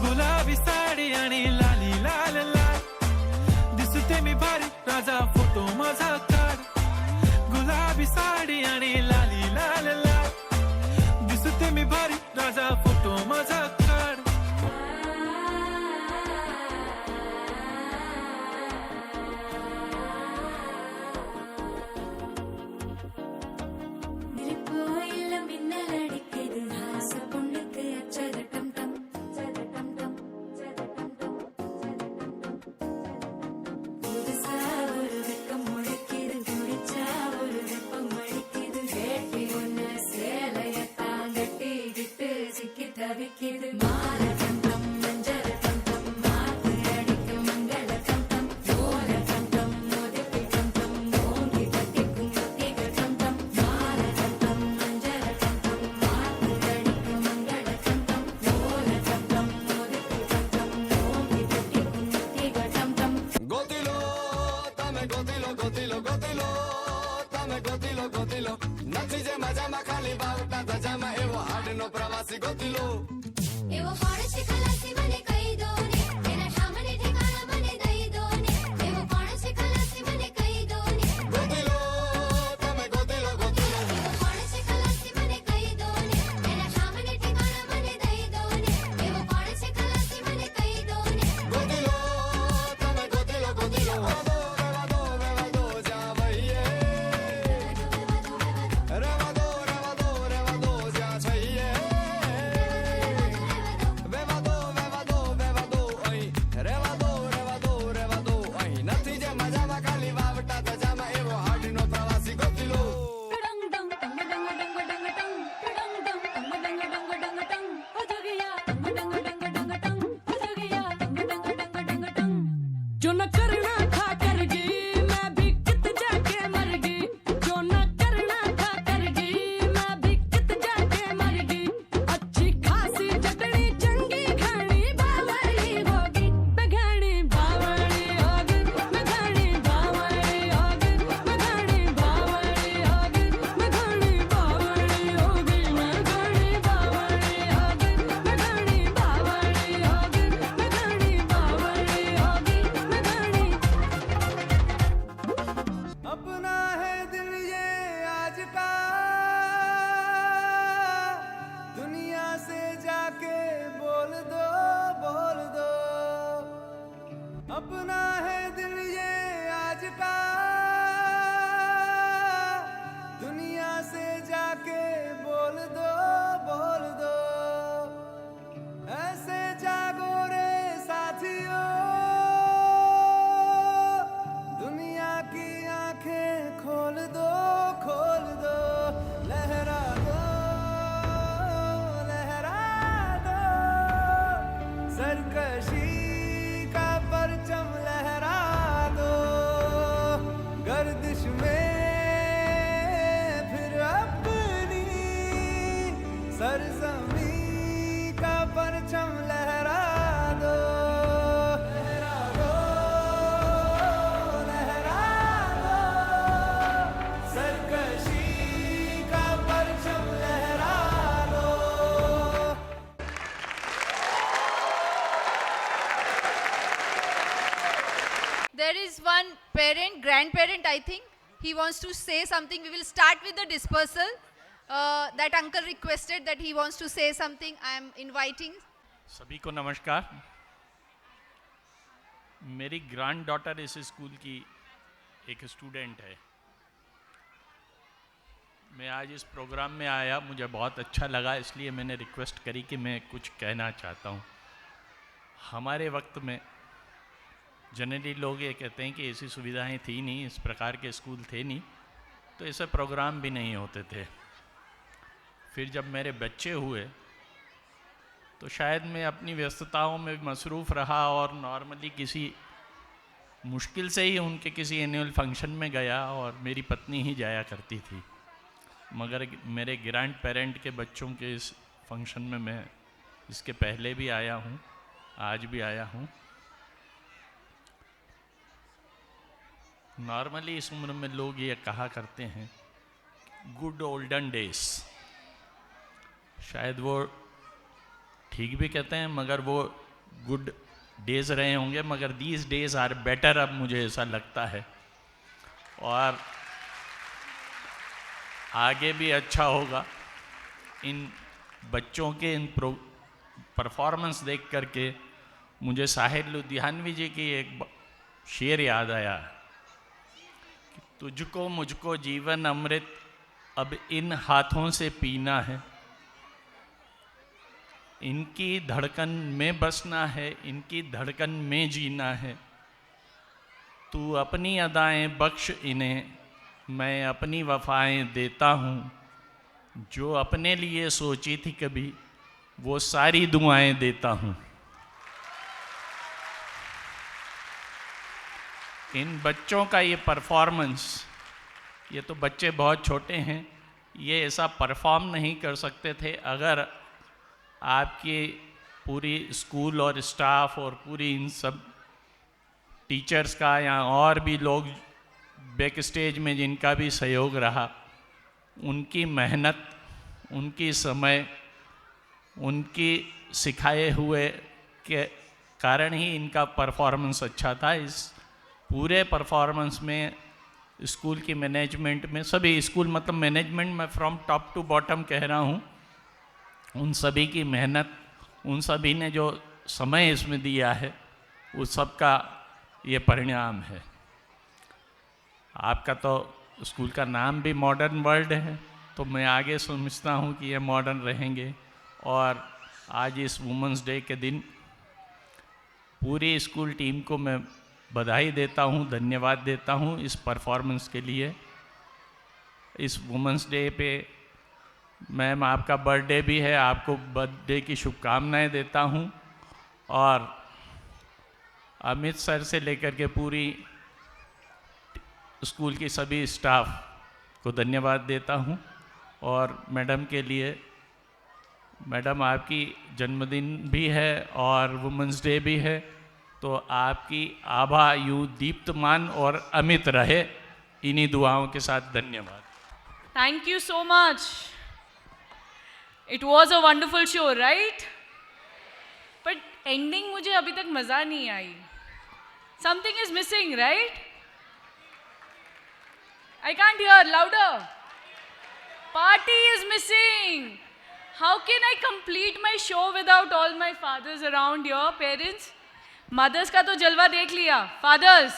गुलाबी साडी आणि लाली लाल लाल दिसते मी भारी राजा फोटो माझा काढ गुलाबी साडी आणि लाली लाल लाल दिसते मी भारी राजा फोटो माझा काढ There is one parent, grandparent, I think. He wants to say something. We will start with the dispersal. That uncle requested that he wants to say something. I am inviting. सभी को नमस्कार. मेरी grand daughter इस school की एक student है. मैं आज इस प्रोग्राम में आया, मुझे बहुत अच्छा लगा, इसलिए मैंने रिक्वेस्ट करी कि मैं कुछ कहना चाहता हूँ. हमारे वक्त में जनरली लोग ये कहते हैं कि ऐसी सुविधाएं थी नहीं, इस प्रकार के स्कूल थे नहीं, तो ऐसे प्रोग्राम भी नहीं होते थे. फिर जब मेरे बच्चे हुए तो शायद मैं अपनी व्यस्तताओं में मसरूफ़ रहा और नॉर्मली किसी मुश्किल से ही उनके किसी एनुअल फंक्शन में गया और मेरी पत्नी ही जाया करती थी. मगर मेरे ग्रैंड पेरेंट के बच्चों के इस फंक्शन में मैं इसके पहले भी आया हूँ, आज भी आया हूँ. नॉर्मली इस उम्र में लोग ये कहा करते हैं गुड ओल्डन डेज. शायद वो ठीक भी कहते हैं, मगर वो गुड डेज रहे होंगे, मगर दीज डेज आर बेटर, अब मुझे ऐसा लगता है. और आगे भी अच्छा होगा. इन बच्चों के इन परफॉर्मेंस देख करके मुझे साहिर लुधियानवी जी की एक शेर याद आया कि तुझको मुझको जीवन अमृत अब इन हाथों से पीना है, इनकी धड़कन में बसना है, इनकी धड़कन में जीना है. तू अपनी अदाएं बख्श इन्हें, मैं अपनी वफ़ाएं देता हूँ. जो अपने लिए सोची थी कभी, वो सारी दुआएं देता हूँ. इन बच्चों का ये परफॉर्मेंस, ये तो बच्चे बहुत छोटे हैं, ये ऐसा परफॉर्म नहीं कर सकते थे अगर आपके पूरी स्कूल और स्टाफ और पूरी इन सब टीचर्स का या और भी लोग बैक स्टेज में जिनका भी सहयोग रहा, उनकी मेहनत, उनकी समय, उनकी सिखाए हुए के कारण ही इनका परफॉर्मेंस अच्छा था. इस पूरे परफॉर्मेंस में स्कूल की मैनेजमेंट में, सभी स्कूल मतलब मैनेजमेंट में फ्रॉम टॉप टू बॉटम कह रहा हूँ, उन सभी की मेहनत, उन सभी ने जो समय इसमें दिया है, उस सब का ये परिणाम है. आपका तो स्कूल का नाम भी मॉडर्न वर्ल्ड है, तो मैं आगे समझता हूँ कि ये मॉडर्न रहेंगे. और आज इस वुमेंस डे के दिन पूरी स्कूल टीम को मैं बधाई देता हूँ, धन्यवाद देता हूँ इस परफॉर्मेंस के लिए. इस वुमेंस डे पे मैम आपका बर्थडे भी है, आपको बर्थडे की शुभकामनाएं देता हूँ. और अमित सर से लेकर के पूरी स्कूल की सभी स्टाफ को धन्यवाद देता हूँ. और मैडम के लिए, मैडम आपकी जन्मदिन भी है और वुमेंस डे भी है, तो आपकी आभा यूँ दीप्तमान और अमित रहे, इन्हीं दुआओं के साथ धन्यवाद. Thank you so much. It was a wonderful show, right? But ending मुझे अभी तक मज़ा नहीं आई. Something is missing, right? I can't hear, louder. Party is missing. How can I complete my show without all my fathers around here, parents? Mothers का तो जलवा देख लिया. Fathers,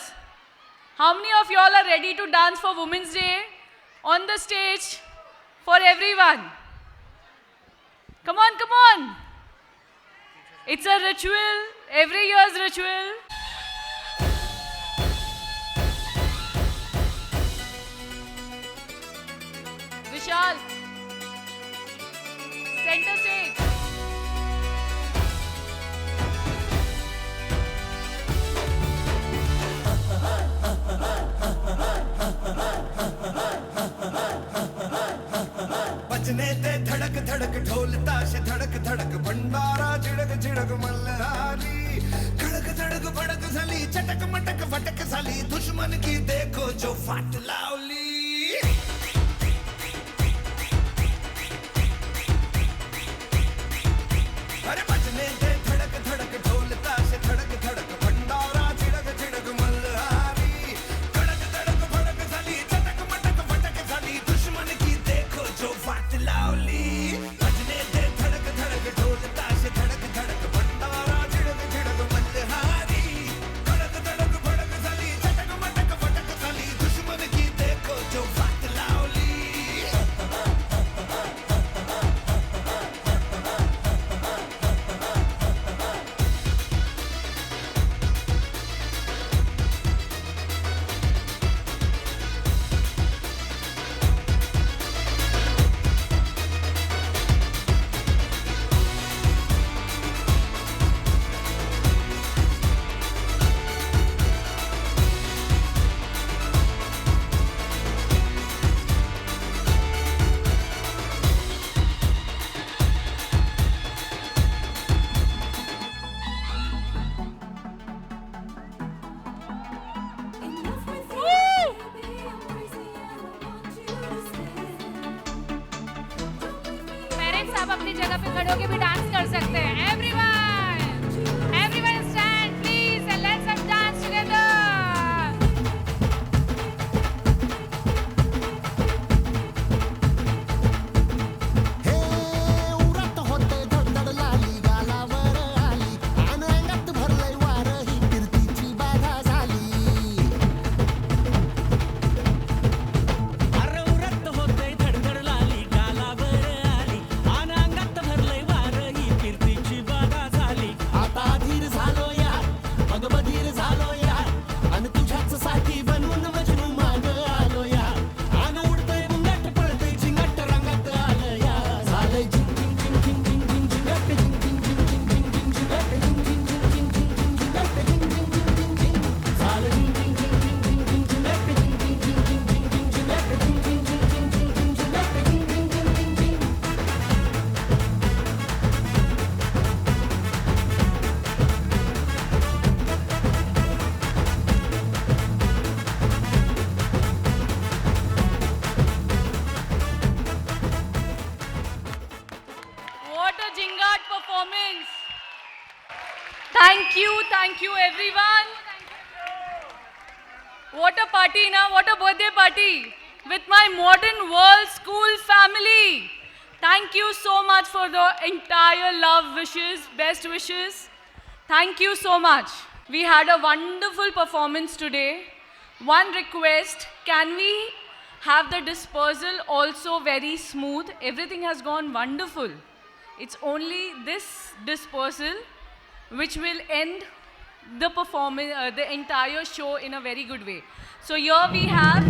how many of y'all are ready to dance for Women's Day on the stage for everyone? Come on, come on. It's a ritual, every year's ritual. Vishal, center stage. बजने दे धड़क धड़क ढोल ताश धड़क धड़क भंडारा झिड़क झिड़क मल्हारी खड़क धड़क भड़क सली चटक मटक फटक सली दुश्मन की देखो जो फाट लावली अरे बजने दे धड़क धड़क ढोल ताश धड़क धड़क भंडारा झिड़क झिड़क मल्हारी अपनी जगह पे खड़े होके भी डांस कर सकते हैं. Everyone stand please and let's have dance together. उरत होते धडधड लाली गालावर आली आणि अंगात भरलंय वार ही कीर्तीची बाधा झाली. अरे उरत होते धडधड लाली गालावर आली आणि अंगात भरलंय वार ही कीर्तीची बाधा झाली. आता धीर झालो यार मग बधीर झालो यार आणि तुझ्याच साठी बनून मजनू माग आलो यार. आणि उडतंय बुंगट पळतंय झिंगट रंगात आलं यार. झालंय झिंग झिंग झिंग झिंग झिंग झिंग झिंगट झिंग झिंग झिंग झिंग झिंग झिंग झिंगट झिंग झिंग झिंग झिंग झिंग झिंग झिंगट झिंग झिंग झिंग झिंग झिंग. झालं झिंग झिंग झिंग झिंग झिंग झिंग झिंगट झिंग झिंग झिंग झिंग झिंग झिंग झिंग झिंग झिंग झिंग झिंग झिंग What a Jingat performance. Thank you everyone. What a party now, what a birthday party with my Modern World School family. Thank you so much for the entire love wishes, best wishes. Thank you so much. We had a wonderful performance today. One request, can we have the dispersal also very smooth? Everything has gone wonderful. It's only this dispersal which will end the performance, the entire show in a very good way. So here we have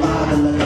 पागल